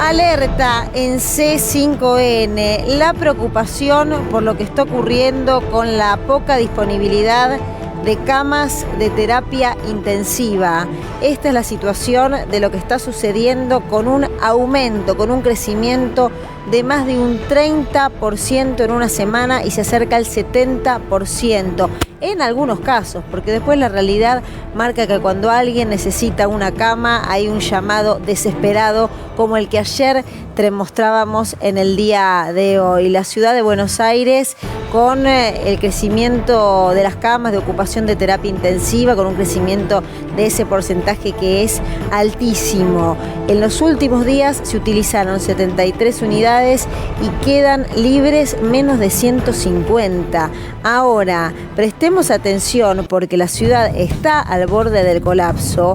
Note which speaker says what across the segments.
Speaker 1: Alerta en C5N, la preocupación por lo que está ocurriendo con la poca disponibilidad de camas de terapia intensiva. Esta es la situación de lo que está sucediendo con un aumento, con un crecimiento de más de un 30% en una semana y se acerca al 70% en algunos casos, porque después la realidad marca que cuando alguien necesita una cama hay un llamado desesperado como el que ayer te mostrábamos en el día de hoy. La ciudad de Buenos Aires, con el crecimiento de las camas de ocupación de terapia intensiva, con un crecimiento de ese porcentaje que es altísimo. En los últimos días se utilizaron 73 unidades y quedan libres menos de 150. Ahora, prestemos atención porque la ciudad está al borde del colapso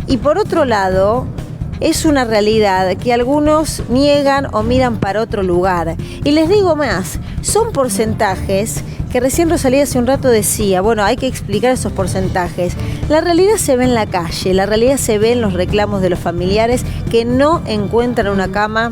Speaker 1: y por otro lado, es una realidad que algunos niegan o miran para otro lugar. Y les digo más, son porcentajes que recién Rosalía hace un rato decía, bueno, hay que explicar esos porcentajes. La realidad se ve en la calle, la realidad se ve en los reclamos de los familiares que no encuentran una cama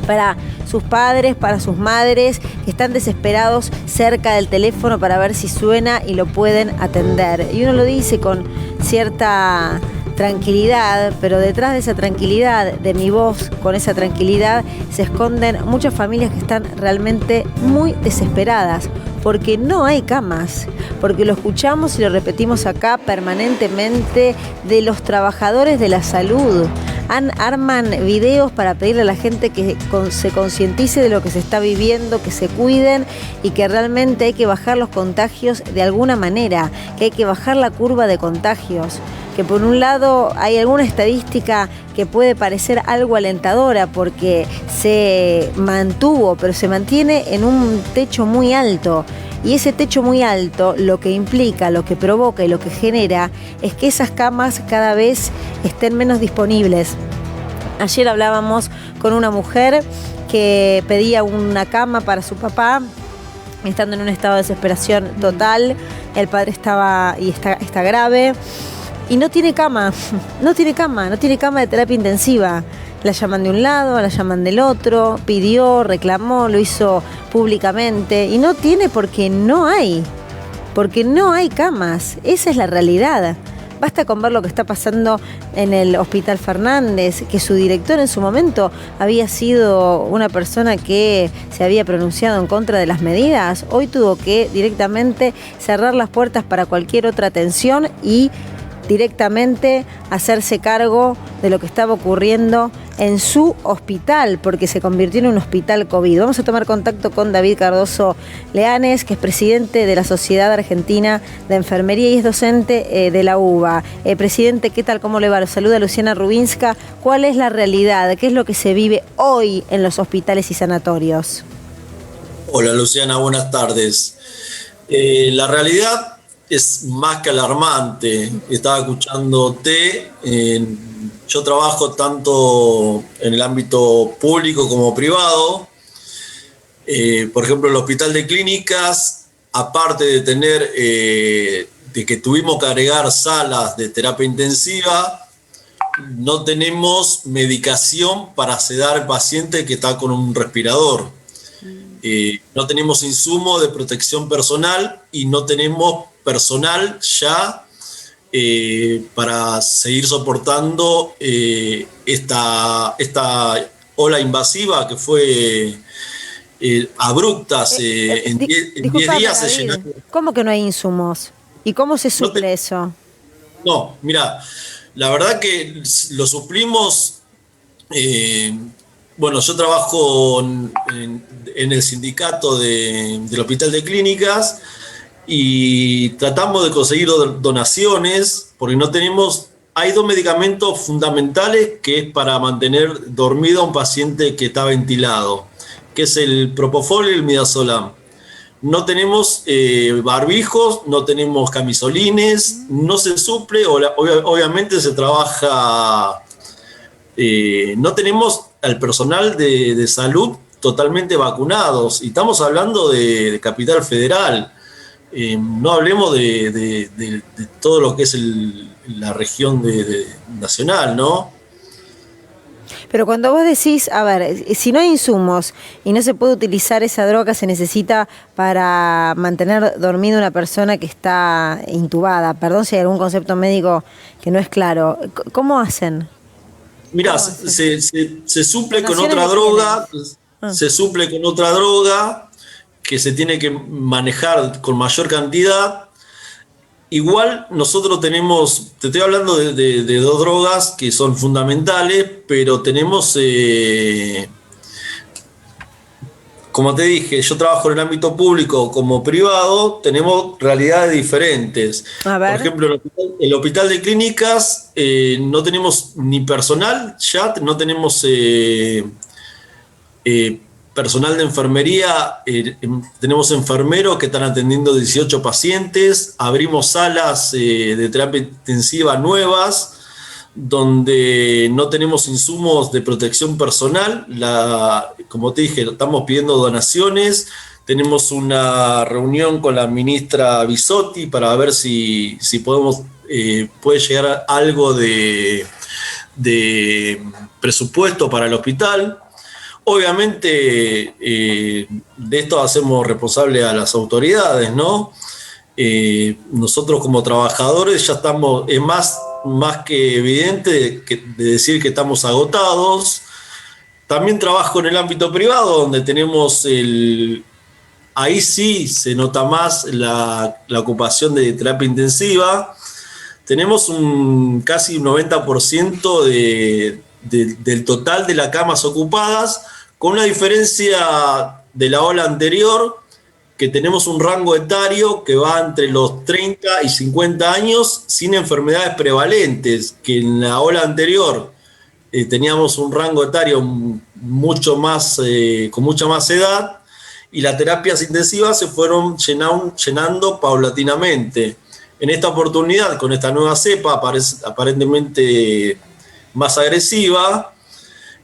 Speaker 1: para sus padres, para sus madres, que están desesperados cerca del teléfono para ver si suena y lo pueden atender. Y uno lo dice con cierta tranquilidad, pero detrás de esa tranquilidad, de mi voz, con esa tranquilidad, se esconden muchas familias que están realmente muy desesperadas, porque no hay camas, porque lo escuchamos y lo repetimos acá permanentemente de los trabajadores de la salud. Arman videos para pedirle a la gente que se concientice de lo que se está viviendo, que se cuiden y que realmente hay que bajar los contagios de alguna manera, que hay que bajar la curva de contagios. Que por un lado hay alguna estadística que puede parecer algo alentadora porque se mantuvo, pero se mantiene en un techo muy alto. Y ese techo muy alto lo que implica, lo que provoca y lo que genera es que esas camas cada vez estén menos disponibles. Ayer hablábamos con una mujer que pedía una cama para su papá, estando en un estado de desesperación total. El padre está grave. Y no tiene cama de terapia intensiva. La llaman de un lado, la llaman del otro, pidió, reclamó, lo hizo públicamente y no tiene porque no hay camas. Esa es la realidad. Basta con ver lo que está pasando en el Hospital Fernández, que su director en su momento había sido una persona que se había pronunciado en contra de las medidas. Hoy tuvo que directamente cerrar las puertas para cualquier otra atención y directamente hacerse cargo de lo que estaba ocurriendo en su hospital, porque se convirtió en un hospital COVID. Vamos a tomar contacto con David Cardoso Leanes, que es presidente de la Sociedad Argentina de Enfermería y es docente de la UBA. Presidente, ¿qué tal? ¿Cómo le va? Lo saluda Luciana Rubinska. ¿Cuál es la realidad? ¿Qué es lo que se vive hoy en los hospitales y sanatorios?
Speaker 2: Hola Luciana, buenas tardes. La realidad es más que alarmante. Estaba escuchándote. Yo trabajo tanto en el ámbito público como privado. Por ejemplo, el Hospital de Clínicas, aparte de tener, de que tuvimos que agregar salas de terapia intensiva, no tenemos medicación para sedar al paciente que está con un respirador. No tenemos insumo de protección personal y no tenemos personal ya para seguir soportando esta ola invasiva que fue abrupta. En 10 días se llenó.
Speaker 1: ¿Cómo que no hay insumos? ¿Y cómo se suple eso?
Speaker 2: No, mira, la verdad que lo suplimos. Bueno, yo trabajo en el sindicato del Hospital de Clínicas y tratamos de conseguir donaciones porque no tenemos. Hay dos medicamentos fundamentales que es para mantener dormido a un paciente que está ventilado, que es el Propofol y el Midazolam. No tenemos barbijos, no tenemos camisolines, no se suple, obviamente se trabaja. No tenemos al personal de salud totalmente vacunados y estamos hablando de Capital Federal. No hablemos de todo lo que es la región nacional, ¿no?
Speaker 1: Pero cuando vos decís, a ver, si no hay insumos y no se puede utilizar esa droga, se necesita para mantener dormida una persona que está intubada. Perdón si hay algún concepto médico que no es claro. ¿Cómo hacen?
Speaker 2: Mirá, se suple con otra droga, se suple con otra droga que se tiene que manejar con mayor cantidad. Igual nosotros tenemos, te estoy hablando de dos drogas que son fundamentales, pero tenemos, como te dije, yo trabajo en el ámbito público como privado, tenemos realidades diferentes.
Speaker 1: A ver.
Speaker 2: Por ejemplo, el hospital de clínicas no tenemos ni personal, ya no tenemos personal de enfermería, tenemos enfermeros que están atendiendo 18 pacientes, abrimos salas de terapia intensiva nuevas, donde no tenemos insumos de protección personal. Como te dije, estamos pidiendo donaciones, tenemos una reunión con la ministra Bisotti para ver si podemos, puede llegar algo de presupuesto para el hospital. Obviamente, de esto hacemos responsable a las autoridades, ¿no? Nosotros como trabajadores ya estamos, es más que evidente de decir que estamos agotados. También trabajo en el ámbito privado, donde tenemos ahí sí se nota más la ocupación de terapia intensiva. Tenemos casi un 90% del total de las camas ocupadas, con una diferencia de la ola anterior, que tenemos un rango etario que va entre los 30 y 50 años sin enfermedades prevalentes, que en la ola anterior teníamos un rango etario mucho más, con mucha más edad, y las terapias intensivas se fueron llenando paulatinamente. En esta oportunidad, con esta nueva cepa aparentemente más agresiva,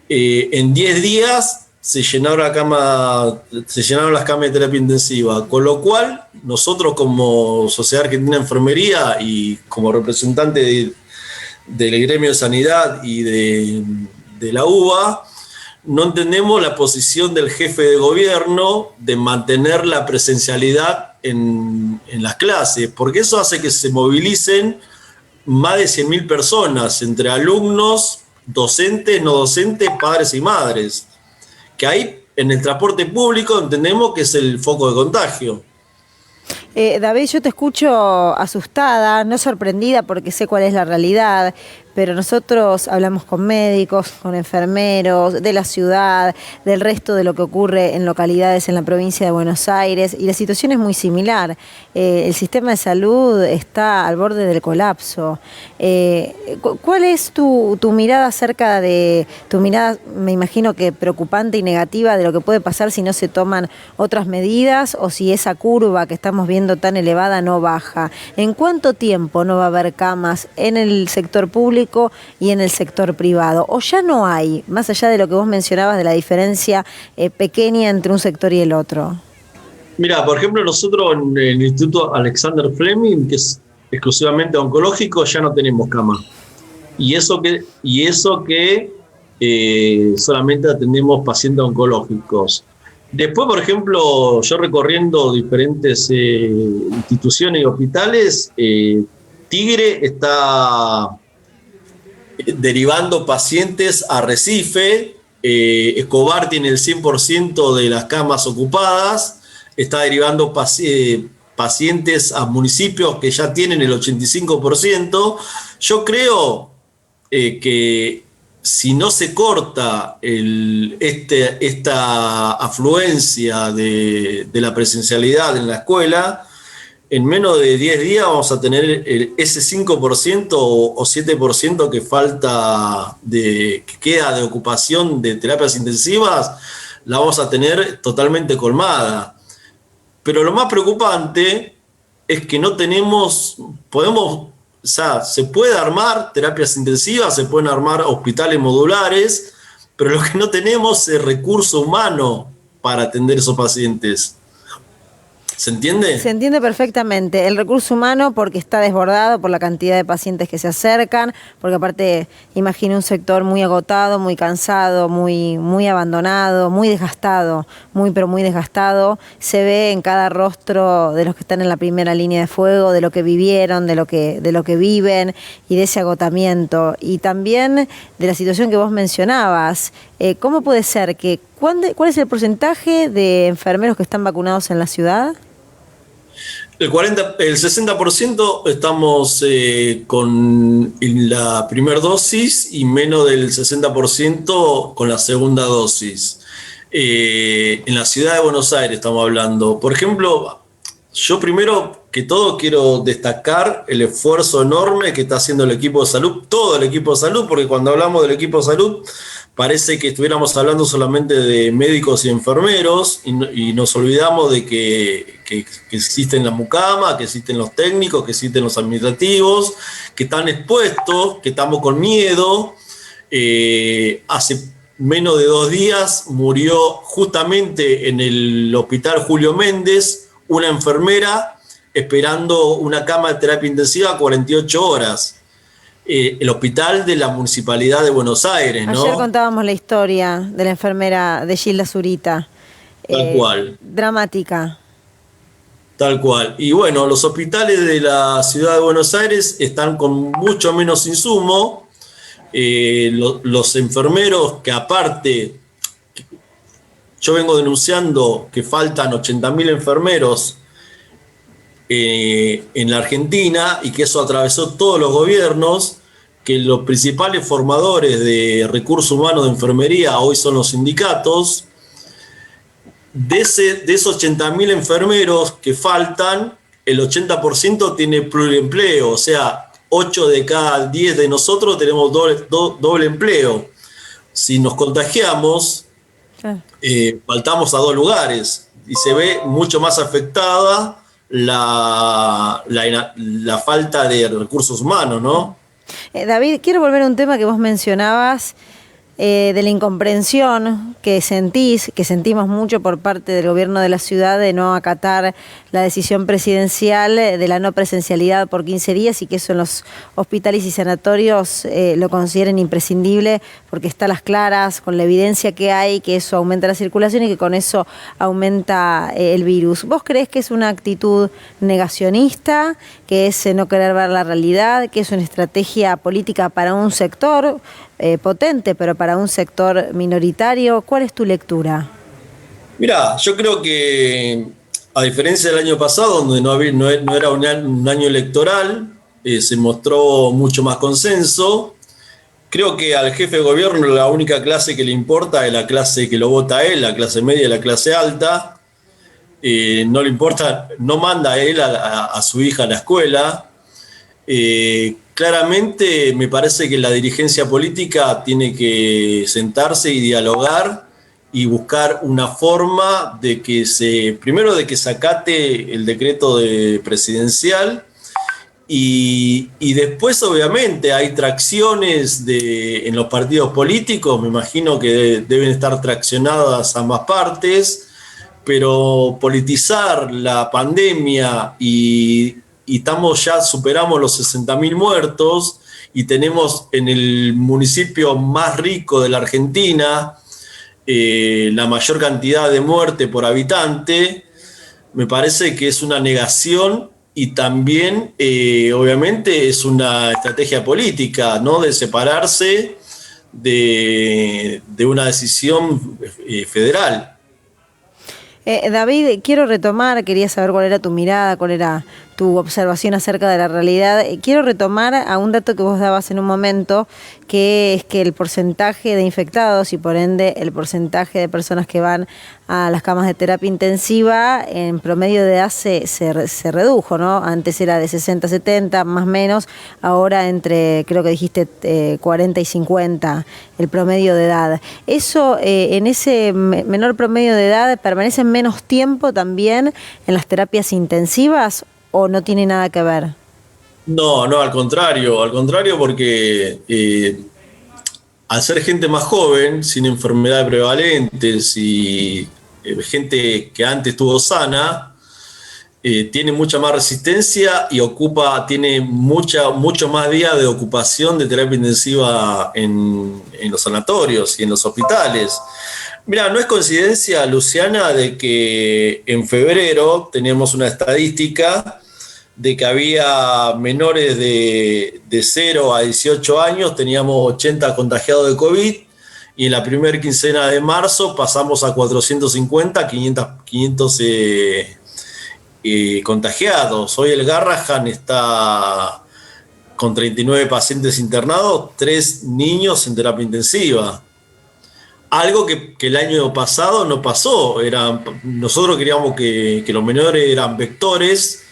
Speaker 2: en 10 días se llenaron las camas de terapia intensiva, con lo cual nosotros como Sociedad Argentina de Enfermería y como representante del gremio de sanidad y de la UBA, no entendemos la posición del jefe de gobierno de mantener la presencialidad en las clases, porque eso hace que se movilicen más de 100.000 personas, entre alumnos, docentes, no docentes, padres y madres, que ahí en el transporte público entendemos que es el foco de contagio.
Speaker 1: David, yo te escucho asustada, no sorprendida porque sé cuál es la realidad, pero nosotros hablamos con médicos, con enfermeros de la ciudad, del resto de lo que ocurre en localidades en la provincia de Buenos Aires, y la situación es muy similar. El sistema de salud está al borde del colapso. ¿Cuál es tu mirada acerca de, tu mirada, me imagino que preocupante y negativa, de lo que puede pasar si no se toman otras medidas o si esa curva que estamos viendo tan elevada no baja? ¿En cuánto tiempo no va a haber camas en el sector público y en el sector privado? ¿O ya no hay, más allá de lo que vos mencionabas de la diferencia pequeña entre un sector y el otro?
Speaker 2: Mira, por ejemplo, nosotros en el Instituto Alexander Fleming, que es exclusivamente oncológico, ya no tenemos cama. Y eso que solamente atendemos pacientes oncológicos. Después, por ejemplo, yo recorriendo diferentes instituciones y hospitales, Tigre está derivando pacientes a Recife, Escobar tiene el 100% de las camas ocupadas, está derivando pacientes a municipios que ya tienen el 85%. Yo creo que si no se corta esta afluencia de la presencialidad en la escuela, en menos de 10 días vamos a tener ese 5% o 7% que falta, que queda de ocupación de terapias intensivas, la vamos a tener totalmente colmada. Pero lo más preocupante es que no tenemos, se puede armar terapias intensivas, se pueden armar hospitales modulares, pero lo que no tenemos es recurso humano para atender esos pacientes. ¿Se entiende?
Speaker 1: Se entiende perfectamente. El recurso humano porque está desbordado por la cantidad de pacientes que se acercan, porque aparte imagino un sector muy agotado, muy cansado, muy abandonado, muy desgastado, pero muy desgastado. Se ve en cada rostro de los que están en la primera línea de fuego, de lo que vivieron, de lo que viven y de ese agotamiento. Y también de la situación que vos mencionabas. ¿Cómo puede ser que cuál es el porcentaje de enfermeros que están vacunados en la ciudad?
Speaker 2: El 60% estamos con la primera dosis y menos del 60% con la segunda dosis. En la ciudad de Buenos Aires estamos hablando. Por ejemplo, yo primero que todo quiero destacar el esfuerzo enorme que está haciendo el equipo de salud, todo el equipo de salud, porque cuando hablamos del equipo de salud parece que estuviéramos hablando solamente de médicos y enfermeros y nos olvidamos de que existen las mucamas, que existen los técnicos, que existen los administrativos, que están expuestos, que estamos con miedo. Hace menos de 2 días murió justamente en el hospital Julio Méndez una enfermera esperando una cama de terapia intensiva 48 horas. El hospital de la Municipalidad de Buenos Aires, ¿no?
Speaker 1: Ayer contábamos la historia de la enfermera de Gilda Zurita.
Speaker 2: Tal cual.
Speaker 1: Dramática.
Speaker 2: Tal cual. Y bueno, los hospitales de la ciudad de Buenos Aires están con mucho menos insumo. Los enfermeros que aparte, yo vengo denunciando que faltan 80.000 enfermeros en la Argentina y que eso atravesó todos los gobiernos, que los principales formadores de recursos humanos de enfermería hoy son los sindicatos. De esos 80.000 enfermeros que faltan, el 80% tiene pluriempleo, o sea, 8 de cada 10 de nosotros tenemos doble empleo. Si nos contagiamos, faltamos a 2 lugares y se ve mucho más afectada la falta de recursos humanos, ¿no?
Speaker 1: David, quiero volver a un tema que vos mencionabas, de la incomprensión que sentimos mucho por parte del gobierno de la ciudad de no acatar la decisión presidencial de la no presencialidad por 15 días y que eso en los hospitales y sanatorios lo consideren imprescindible porque está a las claras con la evidencia que hay, que eso aumenta la circulación y que con eso aumenta el virus. ¿Vos creés que es una actitud negacionista, que es no querer ver la realidad, que es una estrategia política para un sector potente, pero para un sector minoritario? ¿Cuál es tu lectura?
Speaker 2: Mirá, yo creo que a diferencia del año pasado, donde no era un año electoral, se mostró mucho más consenso. Creo que al jefe de gobierno la única clase que le importa es la clase que lo vota a él, la clase media y la clase alta. No le importa, no manda a él a su hija a la escuela. Claramente me parece que la dirigencia política tiene que sentarse y dialogar y buscar una forma de que primero de que se acate el decreto presidencial y después obviamente hay tracciones en los partidos políticos, me imagino que deben estar traccionadas ambas partes, pero politizar la pandemia y superamos los 60.000 muertos y tenemos en el municipio más rico de la Argentina la mayor cantidad de muerte por habitante. Me parece que es una negación y también obviamente es una estrategia política, ¿no? De separarse de una decisión federal.
Speaker 1: David, quiero retomar, quería saber cuál era tu mirada, cuál era tu observación acerca de la realidad. Quiero retomar a un dato que vos dabas en un momento, que es que el porcentaje de infectados y por ende el porcentaje de personas que van a las camas de terapia intensiva en promedio de edad se redujo, ¿no? Antes era de 60 a 70, más o menos, ahora creo que dijiste 40 y 50 el promedio de edad. Eso, en ese menor promedio de edad, ¿permanecen menos tiempo también en las terapias intensivas o no tiene nada que ver?
Speaker 2: No, al contrario porque al ser gente más joven, sin enfermedades prevalentes y gente que antes estuvo sana, tiene mucha más resistencia y tiene mucho más días de ocupación de terapia intensiva en los sanatorios y en los hospitales. Mira, no es coincidencia, Luciana, de que en febrero teníamos una estadística de que había menores de 0 a 18 años, teníamos 80 contagiados de COVID, y en la primera quincena de marzo pasamos a 450, 500 contagiados. Hoy el Garrahan está con 39 pacientes internados, 3 niños en terapia intensiva. Algo que el año pasado no pasó. Nosotros creíamos que los menores eran vectores,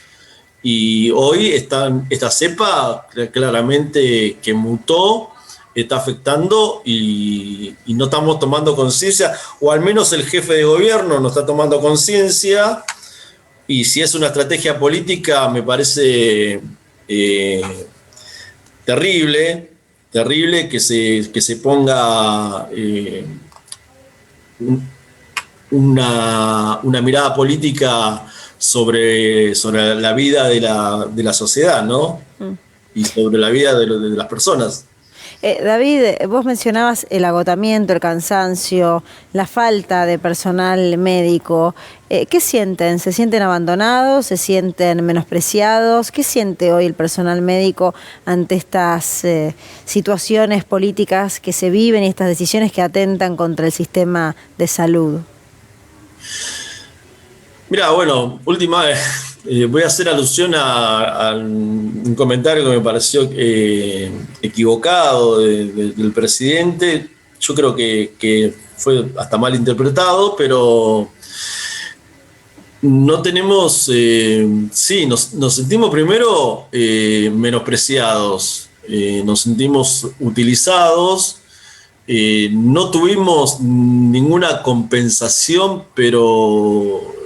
Speaker 2: y hoy esta cepa claramente que mutó está afectando, y no estamos tomando conciencia, o al menos el jefe de gobierno no está tomando conciencia. Y si es una estrategia política, me parece terrible que se ponga una mirada política sobre la vida de la sociedad, ¿no? Y sobre la vida de las personas.
Speaker 1: David, vos mencionabas el agotamiento, el cansancio, la falta de personal médico. ¿Qué sienten? ¿Se sienten abandonados? ¿Se sienten menospreciados? ¿Qué siente hoy el personal médico ante estas situaciones políticas que se viven y estas decisiones que atentan contra el sistema de salud?
Speaker 2: Mira, bueno, última vez. Voy a hacer alusión a un comentario que me pareció equivocado del presidente. Yo creo que fue hasta mal interpretado, pero no tenemos... nos sentimos primero menospreciados, nos sentimos utilizados, no tuvimos ninguna compensación, pero...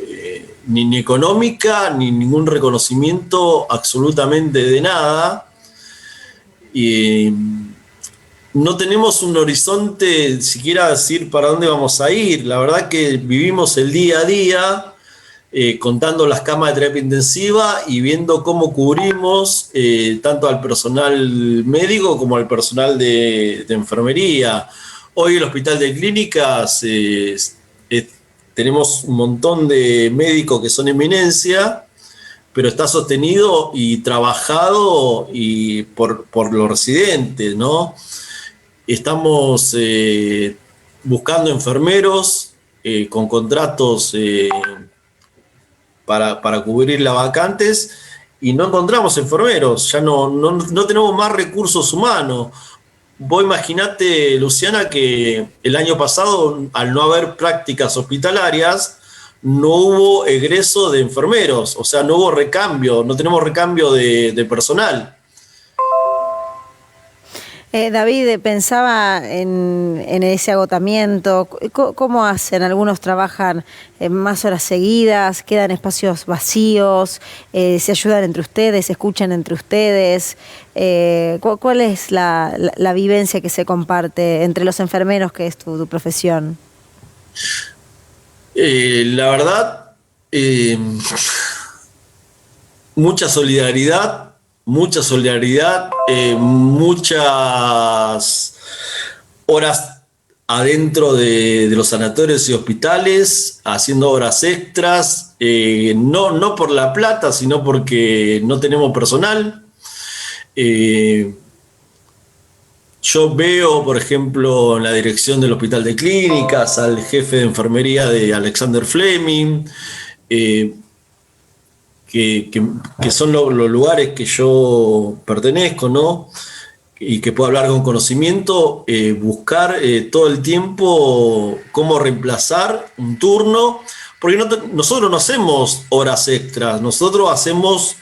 Speaker 2: ni económica, ni ningún reconocimiento absolutamente de nada. Y no tenemos un horizonte siquiera decir para dónde vamos a ir. La verdad que vivimos el día a día, contando las camas de terapia intensiva y viendo cómo cubrimos tanto al personal médico como al personal de enfermería. Hoy el hospital de clínicas tenemos un montón de médicos que son eminencia, pero está sostenido y trabajado por los residentes, ¿no? Estamos buscando enfermeros con contratos para cubrir las vacantes, y no encontramos enfermeros, ya no tenemos más recursos humanos. Vos imaginate, Luciana, que el año pasado, al no haber prácticas hospitalarias, no hubo egreso de enfermeros, o sea, no hubo recambio, no tenemos recambio de personal.
Speaker 1: David, pensaba en ese agotamiento. ¿Cómo hacen? Algunos trabajan más horas seguidas, quedan espacios vacíos, se ayudan entre ustedes, se escuchan entre ustedes. ¿Cuál es la vivencia que se comparte entre los enfermeros, que es tu profesión?
Speaker 2: La verdad, mucha solidaridad, muchas horas adentro de los sanatorios y hospitales, haciendo horas extras, no por la plata, sino porque no tenemos personal. Yo veo, por ejemplo, en la dirección del Hospital de Clínicas al jefe de enfermería de Alexander Fleming, que son los lugares que yo pertenezco, ¿no? Y que puedo hablar con conocimiento, buscar todo el tiempo cómo reemplazar un turno, porque nosotros no hacemos horas extras, nosotros hacemos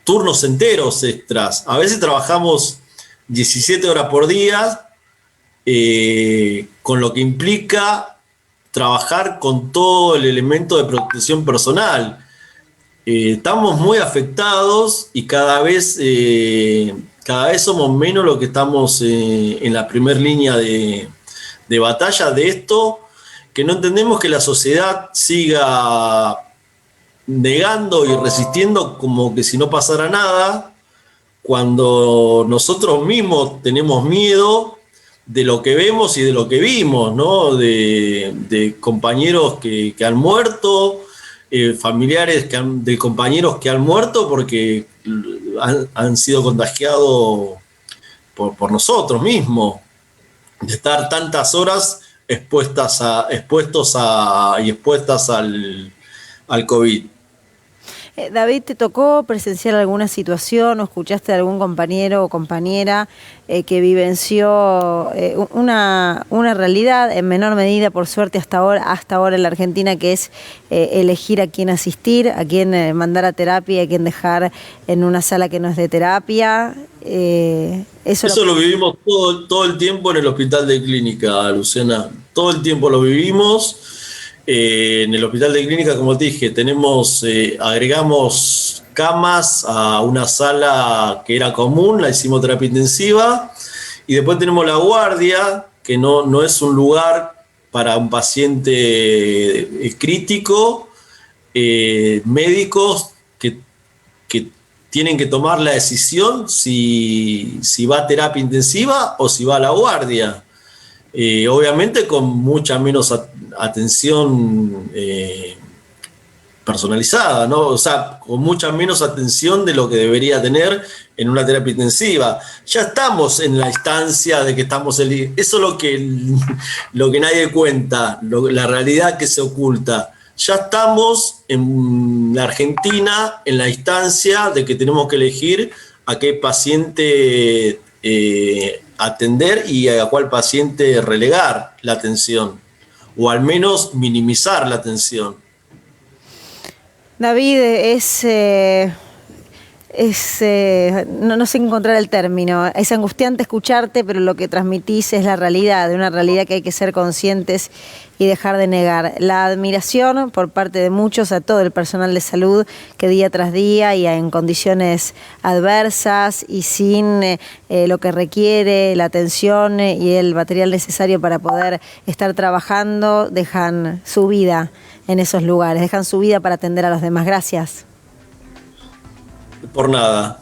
Speaker 2: turnos enteros extras. A veces trabajamos 17 horas por día, con lo que implica trabajar con todo el elemento de protección personal. Estamos muy afectados y cada vez somos menos los que estamos en la primera línea de batalla de esto, que no entendemos que la sociedad siga negando y resistiendo como que si no pasara nada, cuando nosotros mismos tenemos miedo de lo que vemos y de lo que vimos, ¿no? De compañeros que han muerto, familiares de compañeros que han muerto porque han sido contagiados por nosotros mismos, de estar tantas horas expuestas al COVID.
Speaker 1: David, ¿te tocó presenciar alguna situación o escuchaste de algún compañero o compañera que vivenció una realidad en menor medida, por suerte hasta ahora en la Argentina, que es elegir a quién asistir, a quién mandar a terapia, a quién dejar en una sala que no es de terapia?
Speaker 2: Eso lo vivimos todo el tiempo en el hospital de clínica, Luciana. Todo el tiempo lo vivimos. En el hospital de clínica, como te dije, agregamos camas a una sala que era común, la hicimos terapia intensiva, y después tenemos la guardia, que no es un lugar para un paciente crítico, médicos que tienen que tomar la decisión si va a terapia intensiva o si va a la guardia. Obviamente con mucha menos atención personalizada, ¿no? O sea, con mucha menos atención de lo que debería tener en una terapia intensiva. Ya estamos en la instancia de que estamos... Eso es lo que nadie cuenta, la realidad que se oculta. Ya estamos en la Argentina en la instancia de que tenemos que elegir a qué paciente atender y a cuál paciente relegar la atención, o al menos minimizar la atención.
Speaker 1: David, no sé encontrar el término, es angustiante escucharte, pero lo que transmitís es la realidad, de una realidad que hay que ser conscientes y dejar de negar. La admiración por parte de muchos a todo el personal de salud que día tras día y en condiciones adversas y sin lo que requiere la atención y el material necesario para poder estar trabajando, dejan su vida en esos lugares, dejan su vida para atender a los demás. Gracias.
Speaker 2: Por nada.